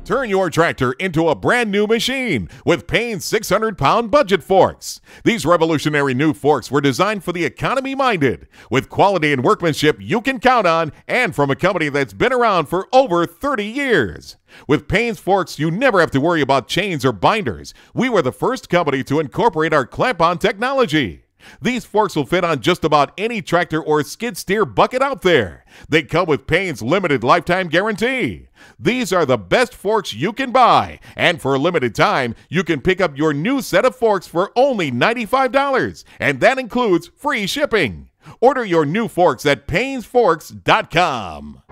Turn your tractor into a brand new machine with Paynes 600-pound budget forks. These revolutionary new forks were designed for the economy-minded, with quality and workmanship you can count on, and from a company that's been around for over 30 years. With PaynesForks, you never have to worry about chains or binders. We were the first company to incorporate our clamp-on technology. These forks will fit on just about any tractor or skid steer bucket out there. They come with Paynes' limited lifetime guarantee. These are the best forks you can buy, and for a limited time, you can pick up your new set of forks for only $95, and that includes free shipping. Order your new forks at PaynesForks.com.